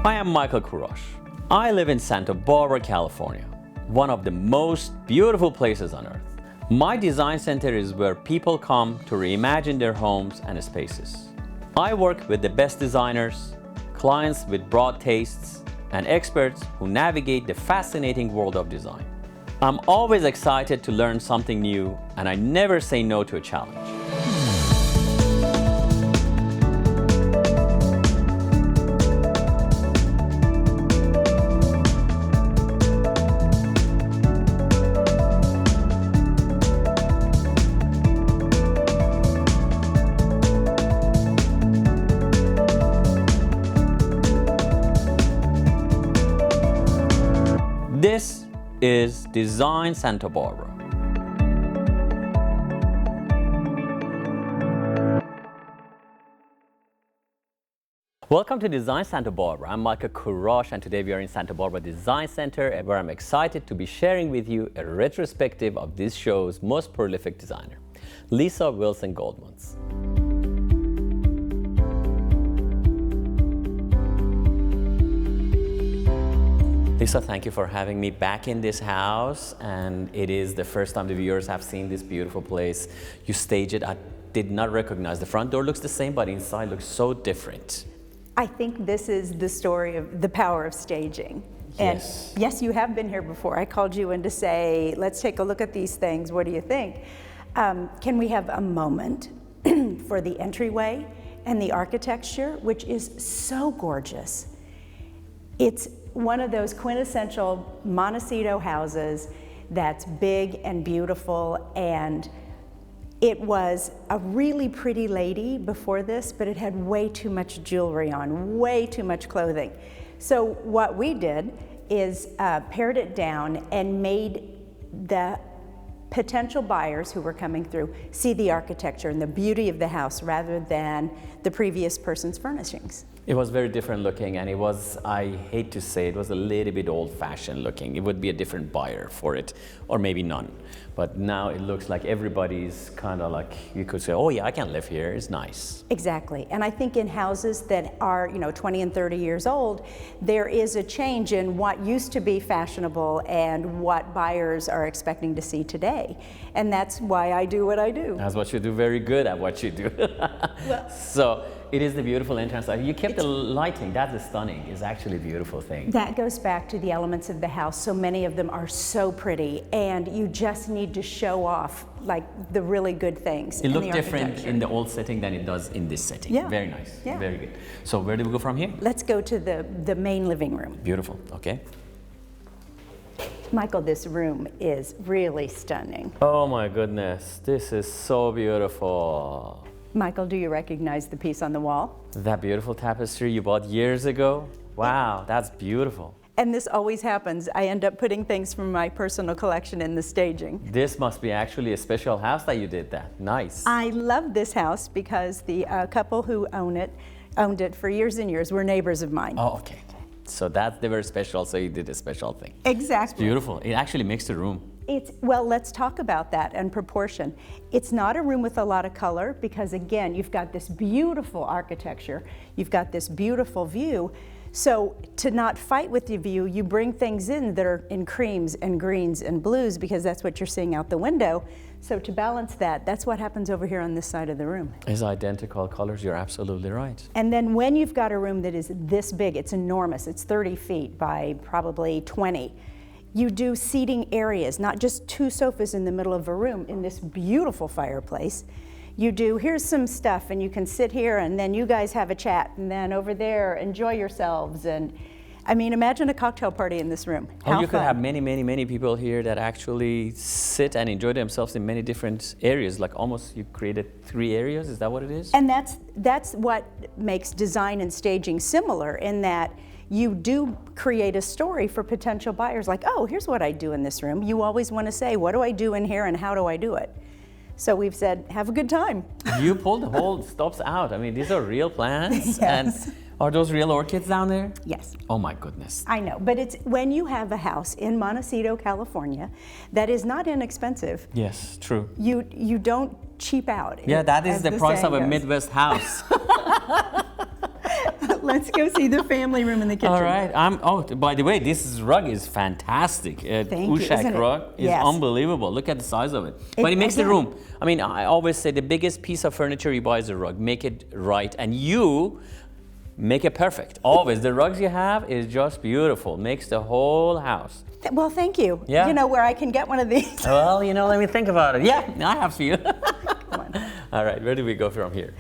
Hi, I'm Michael Kourosh. I live in Santa Barbara, California, one of the most beautiful places on earth. My design center is where people come to reimagine their homes and spaces. I work with the best designers, clients with broad tastes, and experts who navigate the fascinating world of design. I'm always excited to learn something new, and I never say no to a challenge. This is Design Santa Barbara. Welcome to Design Santa Barbara. I'm Michael Kourosh, and today we are in Santa Barbara Design Center, where I'm excited to be sharing with you a retrospective of this show's most prolific designer, Leesa Wilson Goldmuntz. Leesa, thank you for having me back in this house, and it is the first time the viewers have seen this beautiful place. You staged it. I did not recognize. The front door looks the same, but inside looks so different. I think this is the story of the power of staging. Yes. And yes, you have been here before. I called you in to say, let's take a look at these things. What do you think? Can we have a moment for the entryway and the architecture, which is so gorgeous? It's one of those quintessential Montecito houses that's big and beautiful, and it was a really pretty lady before this, but it had way too much jewelry on, way too much clothing. So what we did is pared it down and made the potential buyers who were coming through see the architecture and the beauty of the house rather than the previous person's furnishings. It was very different looking, and it was, I hate to say, it was a little bit old-fashioned looking. It would be a different buyer for it, or maybe none. But now it looks like everybody's kind of like, you could say, oh yeah, I can live here, it's nice. Exactly, and I think in houses that are 20 and 30 years old, there is a change in what used to be fashionable and what buyers are expecting to see today. And that's why I do what I do. That's what you do, very good at what you do. Well, so, it is the beautiful entrance. You kept the lighting. That's stunning. It's actually a beautiful thing. That goes back to the elements of the house. So many of them are so pretty, and you just need to show off like the really good things. It looked different in the old setting than it does in this setting. Yeah. Very nice. Yeah. Very good. So where do we go from here? Let's go to the main living room. Beautiful. Okay. Michael, this room is really stunning. Oh my goodness. This is so beautiful. Michael, do you recognize the piece on the wall? That beautiful tapestry you bought years ago? Wow, that's beautiful. And this always happens. I end up putting things from my personal collection in the staging. This must be actually a special house that you did that. Nice. I love this house because the couple who owned it for years and years were neighbors of mine. Oh, okay. So they were special, so you did a special thing. Exactly. It's beautiful. It actually makes the room. Well, let's talk about that and proportion. It's not a room with a lot of color because, again, you've got this beautiful architecture, you've got this beautiful view. So to not fight with the view, you bring things in that are in creams and greens and blues because that's what you're seeing out the window. So to balance that, that's what happens over here on this side of the room. It's identical colors, you're absolutely right. And then when you've got a room that is this big, it's enormous, it's 30 feet by probably 20, you do seating areas, not just two sofas in the middle of a room in this beautiful fireplace. You do, here's some stuff, and you can sit here, and then you guys have a chat, and then over there, enjoy yourselves. And I mean, imagine a cocktail party in this room. Or you could have many people here that actually sit and enjoy themselves in many different areas, like almost you created 3 areas, is that what it is? And that's what makes design and staging similar in that you do create a story for potential buyers like, oh, here's what I do in this room. You always want to say, what do I do in here and how do I do it? So we've said, have a good time. You pulled the whole stops out. I mean, these are real plants. Yes. And are those real orchids down there? Yes. Oh my goodness. I know, but it's when you have a house in Montecito, California, that is not inexpensive. Yes, true. You don't cheap out. Yeah, that is the price of a goes. Midwest house. let's go see the family room in the kitchen. All right. Oh, by the way, this rug is fantastic. Thank you. Ushak Isn't it? rug is Yes. unbelievable. Look at the size of it. But it makes the again- room. I mean, I always say the biggest piece of furniture you buy is a rug. Make it right, and you make it perfect. Always. The rugs you have is just beautiful. Makes the whole house. Well, thank you. Yeah. You know where I can get one of these? Well, let me think about it. Yeah, I have few. Come on. All right, where do we go from here?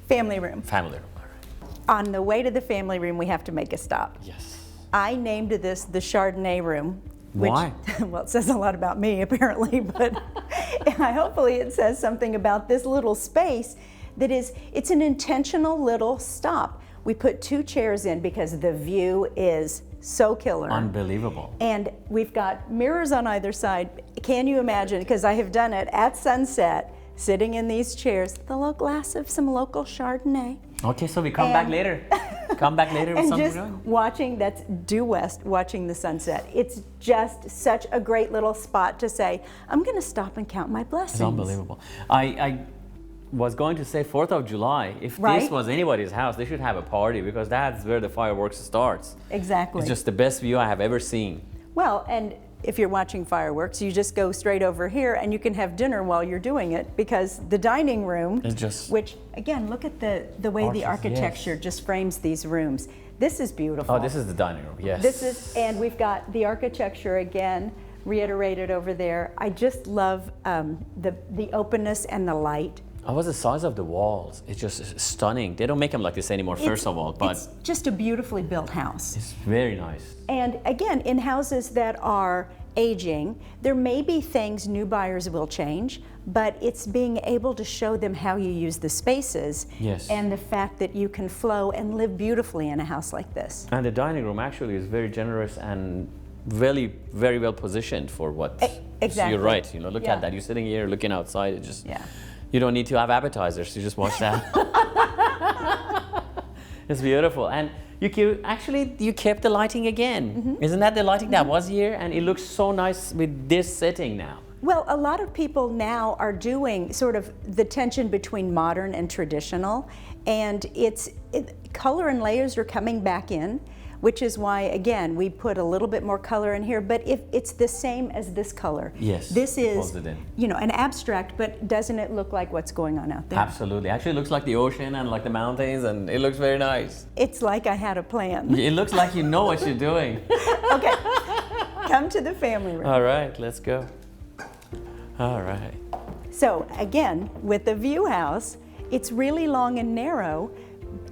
Family room. Family room. All right. On the way to the family room, we have to make a stop. Yes. I named this the Chardonnay room. Which, Why? well, it says a lot about me, apparently, but hopefully it says something about this little space that it's an intentional little stop. We put 2 chairs in because the view is so killer. Unbelievable. And we've got mirrors on either side. Can you imagine, because I have done it at sunset, sitting in these chairs, the little glass of some local Chardonnay. Okay, so we come back later. Come back later with And something just good. watching, that's due west, watching the sunset. It's just such a great little spot to say, I'm going to stop and count my blessings. It's unbelievable. I was going to say 4th of July. If Right? this was anybody's house, they should have a party because that's where the fireworks starts. Exactly. It's just the best view I have ever seen. Well, and if you're watching fireworks, you just go straight over here and you can have dinner while you're doing it because the dining room, It's just which again, look at the way the arches, architecture yes. just frames these rooms. This is beautiful. Oh, this is the dining room. Yes. This is, and we've got the architecture again reiterated over there. I just love the openness and the light. Oh, what's the size of the walls? It's just stunning. They don't make them like this anymore, first of all, but It's just a beautifully built house. it's very nice. And again, in houses that are aging, there may be things new buyers will change, but it's being able to show them how you use the spaces Yes. and the fact that you can flow and live beautifully in a house like this. And the dining room actually is very generous and very, very well positioned for what. Exactly. You're right. Look Yeah. at that. You're sitting here looking outside. It just. Yeah. You don't need to have appetizers. You just watch that. It's beautiful, and you kept the lighting again. Mm-hmm. Isn't that the lighting that was here? And it looks so nice with this setting now. Well, a lot of people now are doing sort of the tension between modern and traditional, and color and layers are coming back in, which is why, again, we put a little bit more color in here, but if it's the same as this color. Yes, This is, folds it in. an abstract, but doesn't it look like what's going on out there? Absolutely. Actually, it looks like the ocean and like the mountains, and it looks very nice. It's like I had a plan. It looks like you know what you're doing. Okay, come to the family room. All right, let's go. All right. So again, with the view house, it's really long and narrow,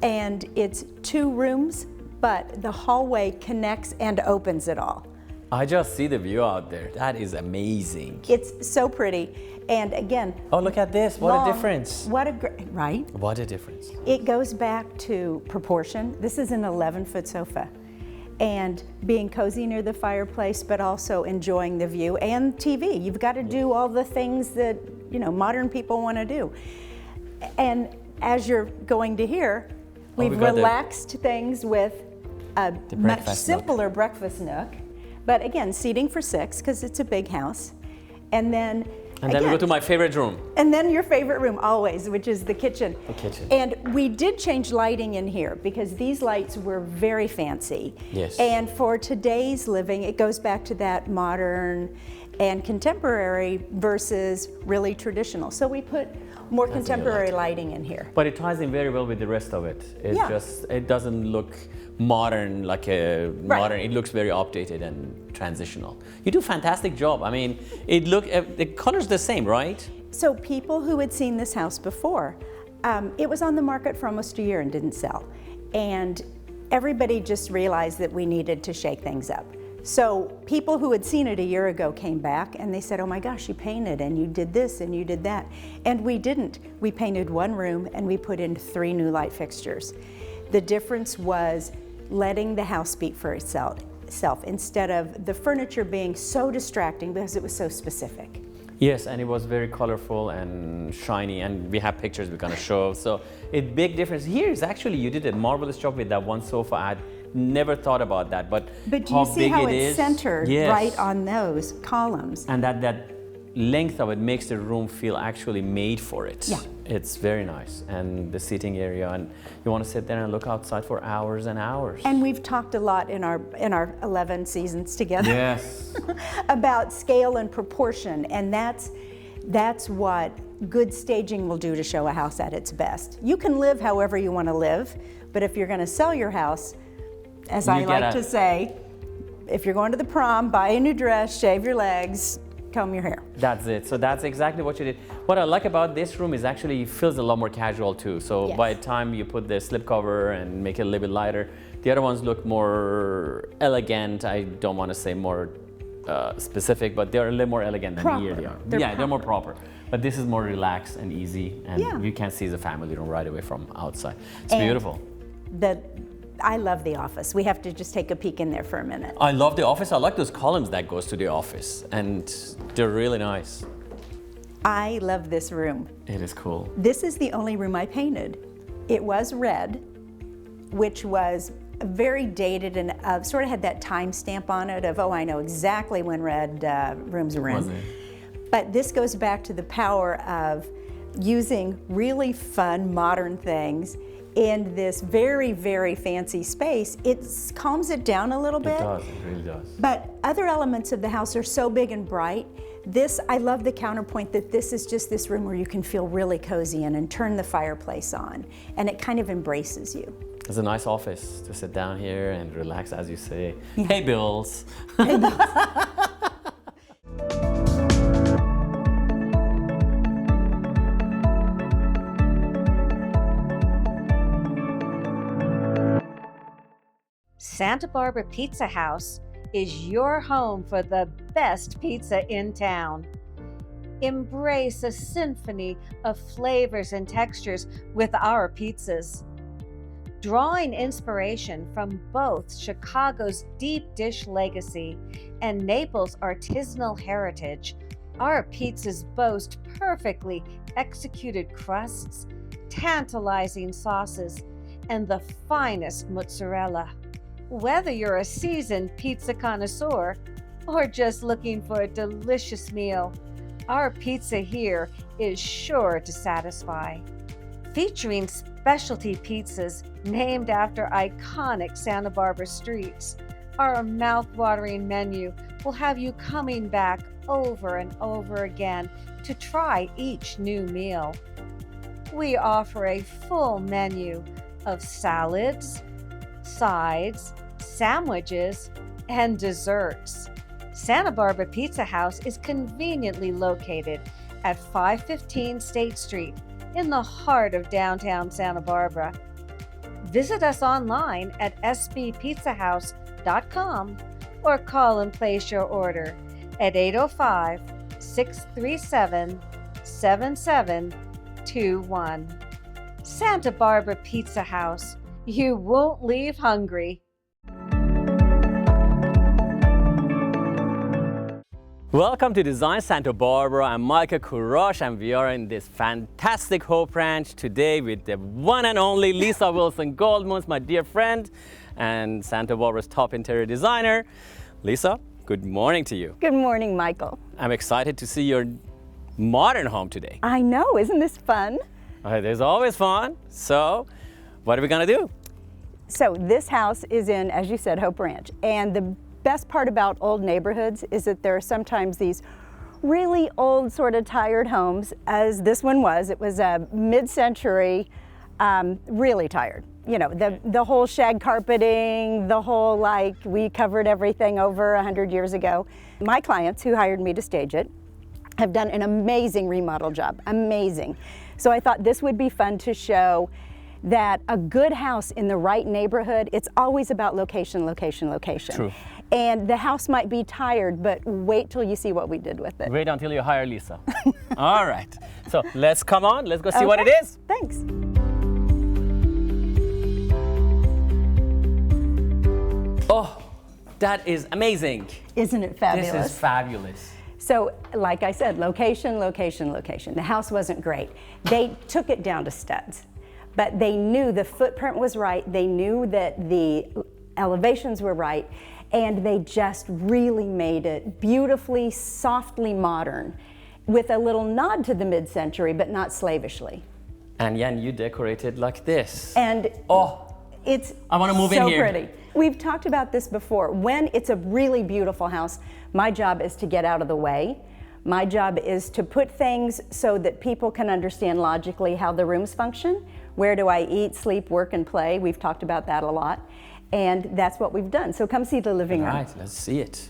and it's 2 rooms, but the hallway connects and opens it all. I just see the view out there. That is amazing. It's so pretty, and again, Oh, look at this. What long- a difference. What a great, right? What a difference. It goes back to proportion. This is an 11-foot sofa, and being cozy near the fireplace, but also enjoying the view and TV. You've got to do all the things that modern people want to do. And as you're going to hear, we've we got the- relaxed things with a much breakfast nook. simpler breakfast nook, but again, seating for 6 because it's a big house, and then. And then we go to my favorite room. And then your favorite room always, which is the kitchen. The kitchen. And we did change lighting in here because these lights were very fancy. Yes. And for today's living, it goes back to that modern and contemporary versus really traditional. So we put more That's contemporary good lighting in here. But it ties in very well with the rest of it. Yeah. It doesn't look modern like a Right. modern. It looks very updated and transitional. You do a fantastic job. I mean, the color's the same, right? So people who had seen this house before, it was on the market for almost a year and didn't sell. And everybody just realized that we needed to shake things up. So people who had seen it a year ago came back and they said, oh my gosh, you painted and you did this and you did that. And we didn't. We painted 1 room and we put in 3 new light fixtures. The difference was letting the house speak for itself instead of the furniture being so distracting because it was so specific. Yes, and it was very colorful and shiny, and we have pictures we're gonna show. So a big difference. Here is actually, you did a marvelous job with that one sofa. I had never thought about that, but But do how you see big how it it's is. centered Yes. right on those columns? And that length of it makes the room feel actually made for it. Yeah. It's very nice, and the seating area, and you want to sit there and look outside for hours and hours. And we've talked a lot in our 11 seasons together Yes. about scale and proportion, and that's what good staging will do to show a house at its best. You can live however you want to live, but if you're going to sell your house, as I like to say, if you're going to the prom, buy a new dress, shave your legs, comb your hair. That's it. So that's exactly what you did. What I like about this room is actually it feels a lot more casual too. So Yes. by the time you put the slipcover and make it a little bit lighter, the other ones look more elegant. I don't want to say more specific, but they're a little more elegant than here they are. They're more proper. But this is more relaxed and easy, and you can see the family room right away from outside. It's beautiful. I love the office. We have to just take a peek in there for a minute. I love the office. I like those columns that goes to the office, and they're really nice. I love this room. It is cool. This is the only room I painted. It was red, which was very dated and sort of had that time stamp on it of, oh, I know exactly when red rooms were in. Was it? But this goes back to the power of using really fun, modern things in this very, very fancy space. It calms it down a little bit. It does, it really does. But other elements of the house are so big and bright. I love the counterpoint that this is just this room where you can feel really cozy in and turn the fireplace on, and it kind of embraces you. It's a nice office to sit down here and relax, as you say. Yeah. Hey, Bills. Hey, Bills. Santa Barbara Pizza House is your home for the best pizza in town. Embrace a symphony of flavors and textures with our pizzas. Drawing inspiration from both Chicago's deep dish legacy and Naples' artisanal heritage, our pizzas boast perfectly executed crusts, tantalizing sauces, and the finest mozzarella. Whether you're a seasoned pizza connoisseur or just looking for a delicious meal, our pizza here is sure to satisfy. Featuring specialty pizzas named after iconic Santa Barbara streets, our mouth-watering menu will have you coming back over and over again to try each new meal. We offer a full menu of salads, sides, sandwiches, and desserts. Santa Barbara Pizza House is conveniently located at 515 State Street in the heart of downtown Santa Barbara. Visit us online at sbpizzahouse.com or call and place your order at 805-637-7721. Santa Barbara Pizza House. You won't leave hungry. Welcome to Design Santa Barbara. I'm Michael Kourosh, and we are in this fantastic Hope Ranch today with the one and only Leesa Wilson Goldmuntz, my dear friend, and Santa Barbara's top interior designer. Leesa, good morning to you. Good morning, Michael. I'm excited to see your modern home today. I know, isn't this fun? There's always fun. So, what are we gonna do? So this house is in, as you said, Hope Ranch, and the best part about old neighborhoods is that there are sometimes these really old, sort of tired homes, as this one was. It was a mid-century, really tired. You know, the whole shag carpeting, the whole, like, we covered everything over 100 years ago. My clients who hired me to stage it have done an amazing remodel job, amazing. So I thought this would be fun to show that a good house in the right neighborhood, it's always about location, location, location. True. And the house might be tired, but wait till you see what we did with it. Wait until you hire Leesa. All right. So let's come on. Let's go see what it is. Thanks. Oh, that is amazing. Isn't it fabulous? This is fabulous. So, like I said, location, location, location. The house wasn't great. They took it down to studs, but they knew the footprint was right. They knew that the elevations were right, and they just really made it beautifully, softly modern. with a little nod to the mid-century, but not slavishly. And Jan, you decorated like this. And it's I want to move in here. so pretty. We've talked about this before. When it's a really beautiful house, my job is to get out of the way. My job is to put things so that people can understand logically how the rooms function. Where do I eat, sleep, work, and play? We've talked about that a lot. And that's what we've done. So come see the living room. All right, let's see it.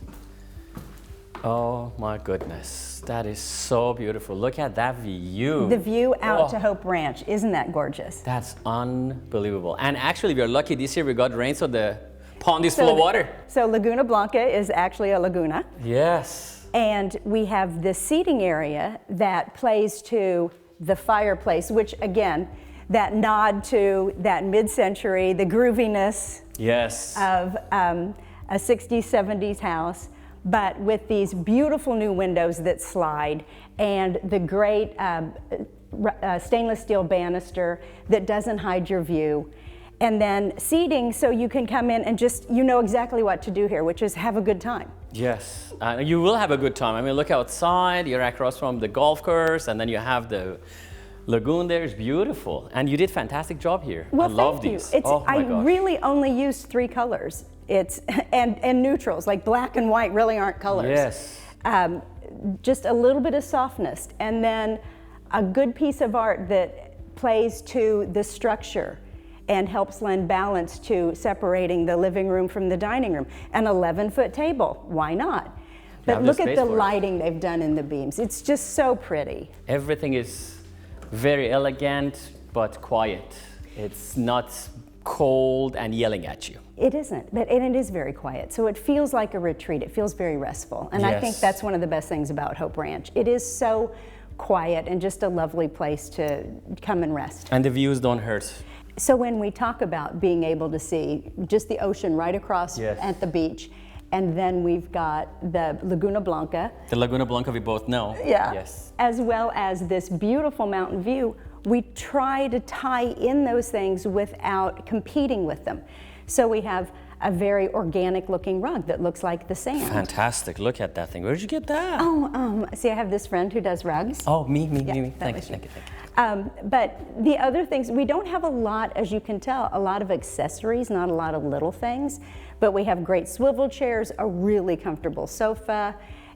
Oh my goodness, that is so beautiful. Look at that view. The view out to Hope Ranch, isn't that gorgeous? That's unbelievable. And actually, we are lucky this year we got rain, so the pond is full of water. So Laguna Blanca is actually a laguna. Yes. And we have this seating area that plays to the fireplace, which again, that nod to that mid-century, the grooviness of a 60s, 70s house, but with these beautiful new windows that slide and the great stainless steel banister that doesn't hide your view. And then seating so you can come in and just, you know exactly what to do here, which is have a good time. Yes, you will have a good time. I mean, look outside, you're across from the golf course, and then you have the lagoon there. It's beautiful. And you did a fantastic job here. Well, I love thank you. these. Oh my I gosh. really only used 3 colors. And neutrals, like black and white really aren't colors. Yes. Just a little bit of softness, and then a good piece of art that plays to the structure and helps lend balance to separating the living room from the dining room. An 11-foot table, why not? But look at the lighting they've done in the beams. It's just so pretty. Everything is very elegant, but quiet. It's not cold and yelling at you. It isn't, and it is very quiet. So it feels like a retreat. It feels very restful. And I think that's one of the best things about Hope Ranch. It is so quiet and just a lovely place to come and rest. And the views don't hurt. So when we talk about being able to see just the ocean right across at the beach, and then we've got the Laguna Blanca. The Laguna Blanca we both know. Yeah. Yes. As well as this beautiful mountain view, we try to tie in those things without competing with them. So we have a very organic looking rug that looks like the sand. Fantastic. Look at that thing. Where did you get that? Oh, see, I have this friend who does rugs. Oh, me. Thank Thank you. But the other things, we don't have a lot, as you can tell, a lot of accessories, not a lot of little things, but we have great swivel chairs, a really comfortable sofa,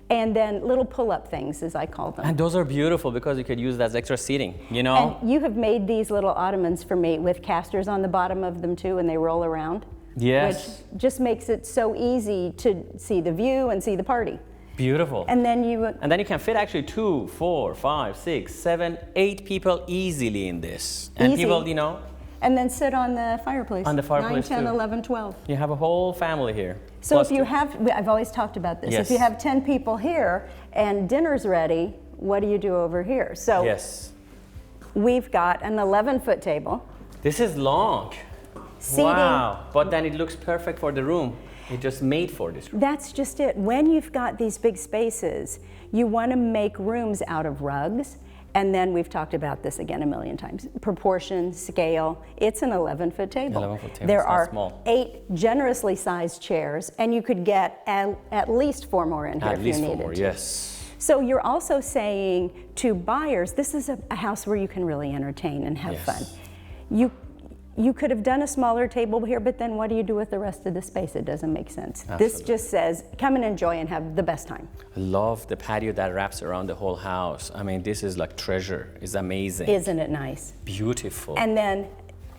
and then little pull-up things, as I call them. And those are beautiful because you could use that as extra seating, you know? And you have made these little ottomans for me with casters on the bottom of them too, and they roll around. Yes. Which just makes it so easy to see the view and see the party. Beautiful. And then you can fit actually 2, 4, 5, 6, 7, 8 people easily in this. And people, you know. And then sit on the fireplace. On the fireplace 9, 10, too. 11, 12. You have a whole family here. So if you have, I've always talked about this, if you have 10 people here and dinner's ready, what do you do over here? So we've got an 11-foot table. This is long. Seating. Wow, but then it looks perfect for the room. It's just made for this room. That's just it. When you've got these big spaces, you want to make rooms out of rugs. And then we've talked about this again a million times. Proportion, scale, it's an 11-foot table. 11-foot table, there it's not are small. 8 generously sized chairs, and you could get at least 4 more in here if you needed to. At least 4 more, yes. So you're also saying to buyers, this is a house where you can really entertain and have fun. You could have done a smaller table here, but then what do you do with the rest of the space? It doesn't make sense. Absolutely. This just says, come and enjoy and have the best time. I love the patio that wraps around the whole house. I mean, this is like treasure. It's amazing. Isn't it nice? Beautiful. And then,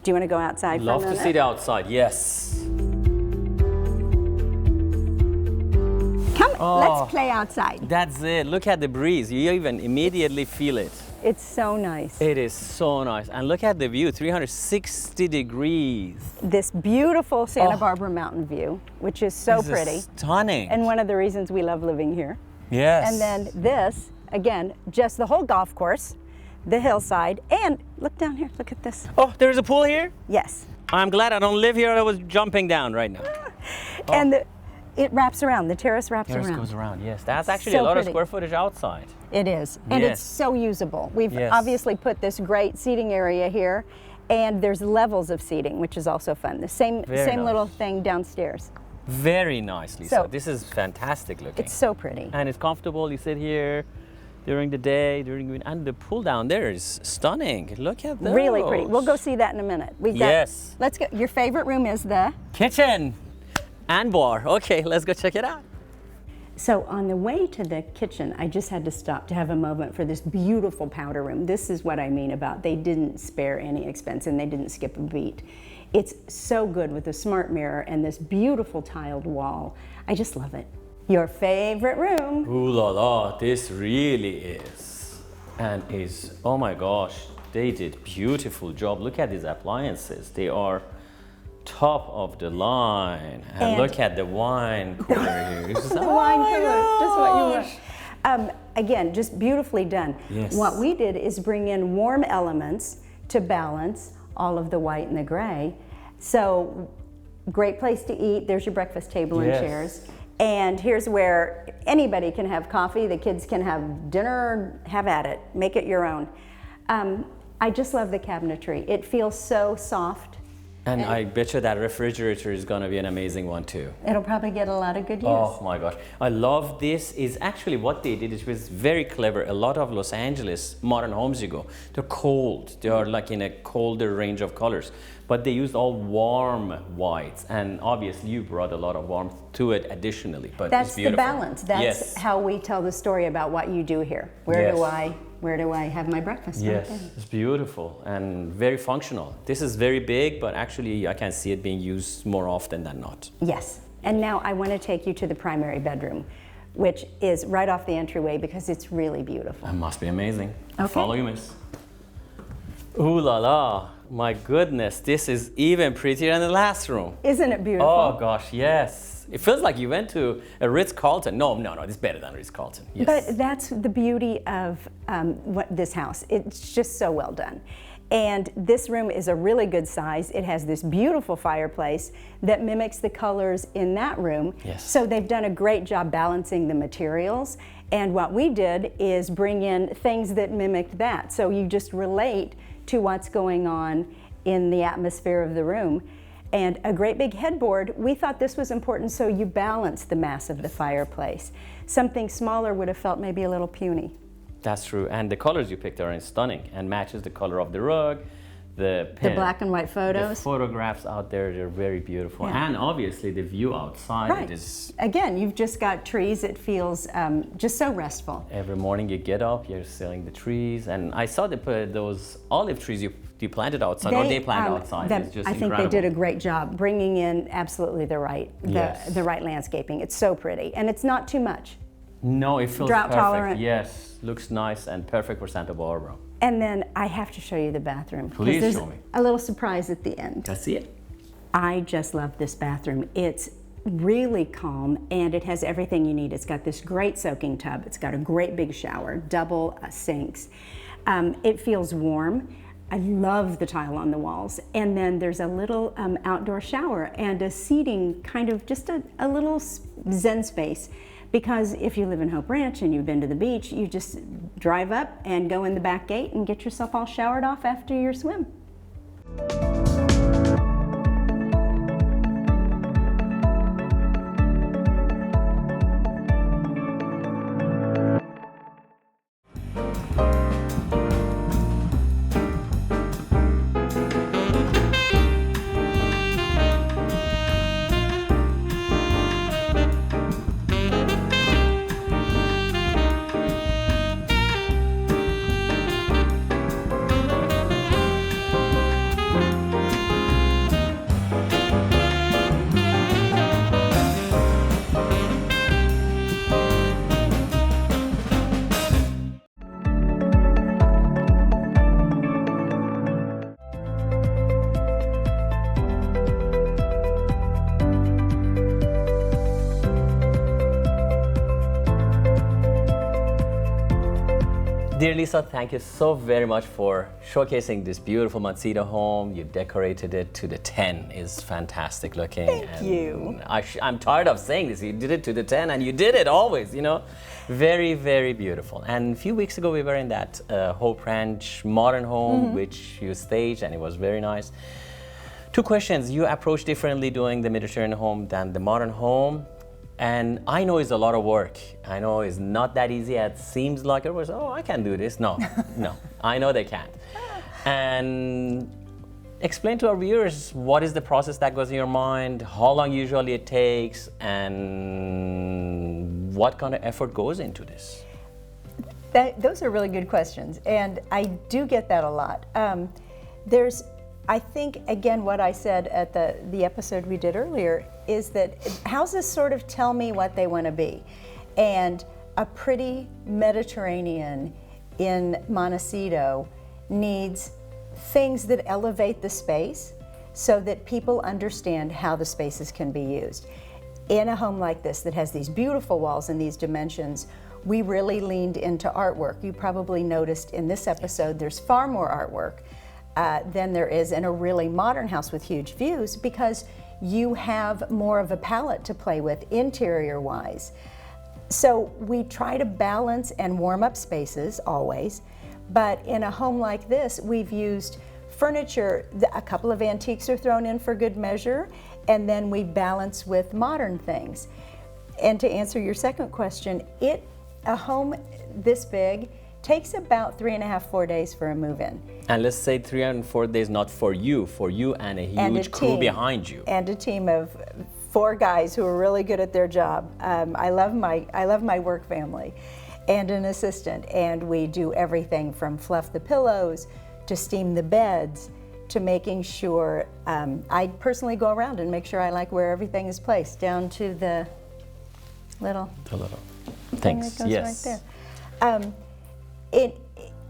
do you want to go outside for a minute? Love to see the outside, yes. Come, let's play outside. That's it. Look at the breeze. You even immediately feel it. It's so nice. It is so nice. And look at the view, 360 degrees. This beautiful Santa Barbara mountain view, which is so pretty. Is stunning. And one of the reasons we love living here. Yes. And then this, again, just the whole golf course, the hillside, and look down here, look at this. Oh, there's a pool here? Yes. I'm glad I don't live here. I was jumping down right now. And it wraps around, the terrace wraps Terrace around. goes around, yes. That's actually So a lot pretty. of square footage outside. It is, and it's so usable. We've Yes. obviously put this great seating area here, and there's levels of seating, which is also fun. The same Very nice. little thing downstairs. Very nice, Leesa. So- This is fantastic looking. It's so pretty. And it's comfortable. You sit here. during the day, and the pool down there is stunning. Look at those. Really pretty. We'll go see that in a minute. We've got, yes. Let's go. Your favorite room is the kitchen and bar. Okay, let's go check it out. So on the way to the kitchen, I just had to stop to have a moment for this beautiful powder room. This is what I mean about they didn't spare any expense and they didn't skip a beat. It's so good with the smart mirror and this beautiful tiled wall. I just love it. Your favorite room. Ooh la la, this really is. And oh my gosh, they did beautiful job. Look at these appliances. They are top of the line. And look at the wine cooler here. The wine cooler, just what you want. Again, just beautifully done. Yes. What we did is bring in warm elements to balance all of the white and the gray. So, great place to eat. There's your breakfast table and chairs. And here's where anybody can have coffee. The kids can have dinner, have at it. Make it your own. I just love the cabinetry. It feels so soft. And I bet you that refrigerator is going to be an amazing one too. It'll probably get a lot of good use. Oh my gosh. I love this. Is actually what they did. It was very clever. A lot of Los Angeles modern homes you go, they're cold. They are like in a colder range of colors. But they used all warm whites. And obviously you brought a lot of warmth to it additionally. But that's it's beautiful. the balance. That's how we tell the story about what you do here. Where do I have my breakfast? Yes, it's beautiful and very functional. This is very big, but actually I can see it being used more often than not. Yes, and now I want to take you to the primary bedroom, which is right off the entryway because it's really beautiful. That must be amazing. Okay. Follow you, miss. Ooh la la, my goodness, this is even prettier than the last room. Isn't it beautiful? Oh gosh, yes. It feels like you went to a Ritz-Carlton. No, it's better than Ritz-Carlton. Yes. But that's the beauty of this house. It's just so well done. And this room is a really good size. It has this beautiful fireplace that mimics the colors in that room. Yes. So they've done a great job balancing the materials. And what we did is bring in things that mimicked that. So you just relate to what's going on in the atmosphere of the room. And a great big headboard. We thought this was important so you balance the mass of the fireplace. Something smaller would have felt maybe a little puny. That's true, and the colors you picked are stunning and matches the color of the rug, the black and white photos. The photographs out there, they're very beautiful. Yeah. And obviously the view outside Right. is... Again, you've just got trees. It feels just so restful. Every morning you get up, you're seeing the trees, and I saw those olive trees you planted outside, or they planted outside. It's just I think incredible. they did a great job bringing in absolutely the right landscaping. It's so pretty, and it's not too much. No, it feels drought perfect. tolerant. Yes, looks nice and perfect for Santa Barbara. And then I have to show you the bathroom. Please there's show me. A little surprise at the end. Let's see it. I just love this bathroom. It's really calm and it has everything you need. It's got this great soaking tub. It's got a great big shower, double sinks. It feels warm. I love the tile on the walls. And then there's a little outdoor shower and a seating, kind of just a little zen space. Because if you live in Hope Ranch and you've been to the beach, you just drive up and go in the back gate and get yourself all showered off after your swim. Dear Leesa, thank you so very much for showcasing this beautiful Montecito home. You decorated it to the 10. It's fantastic looking. Thank you. I'm tired of saying this. You did it to the 10 and you did it always, you know. Very, very beautiful. And a few weeks ago we were in that Hope Ranch modern home, which you staged, and it was very nice. Two questions. You approach differently doing the Mediterranean home than the modern home. And I know it's a lot of work. I know it's not that easy. It seems like it was, oh, I can do this. No, no, I know they can't. And explain to our viewers what is the process that goes in your mind, how long usually it takes, and what kind of effort goes into this. Those are really good questions, and I do get that a lot. I think, again, what I said at the episode we did earlier is that houses sort of tell me what they want to be. And a pretty Mediterranean in Montecito needs things that elevate the space so that people understand how the spaces can be used. In a home like this that has these beautiful walls and these dimensions, we really leaned into artwork. You probably noticed in this episode there's far more artwork than there is in a really modern house with huge views, because you have more of a palette to play with interior-wise. So we try to balance and warm up spaces always, but in a home like this, we've used furniture, a couple of antiques are thrown in for good measure, and then we balance with modern things. And to answer your second question, a home this big takes about 3.5, 4 days for a move-in. And let's say 3 and 4 days not for you and a huge crew behind you. And a team of 4 guys who are really good at their job. I love my work family, and an assistant. And we do everything from fluff the pillows to steam the beds to making sure, I personally go around and make sure I like where everything is placed, down to the little thing that goes right there.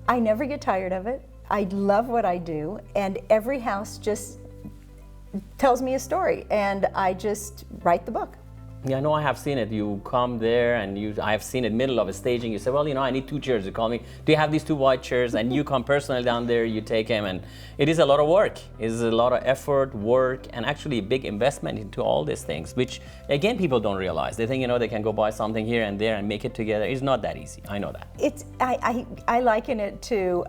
I never get tired of it. I love what I do, and every house just tells me a story, and I just write the book. Yeah, no, I have seen it. You come there and I have seen it middle of a staging. You say, well, I need 2 chairs. You call me, do you have these 2 white chairs? And you come personally down there, you take them, and it is a lot of work. It is a lot of effort, work, and actually a big investment into all these things, which again, people don't realize. They think, they can go buy something here and there and make it together. It's not that easy. I know that. I liken it to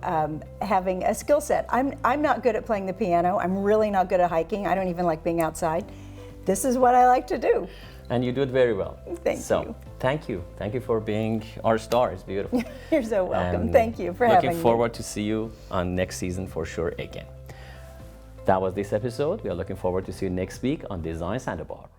having a skill set. I'm not good at playing the piano. I'm really not good at hiking. I don't even like being outside. This is what I like to do. And you do it very well. Thank you. Thank you. Thank you for being our star. It's beautiful. You're so welcome. And thank you for having me. Looking forward to see you on next season for sure again. That was this episode. We are looking forward to see you next week on Design Santa Barbara.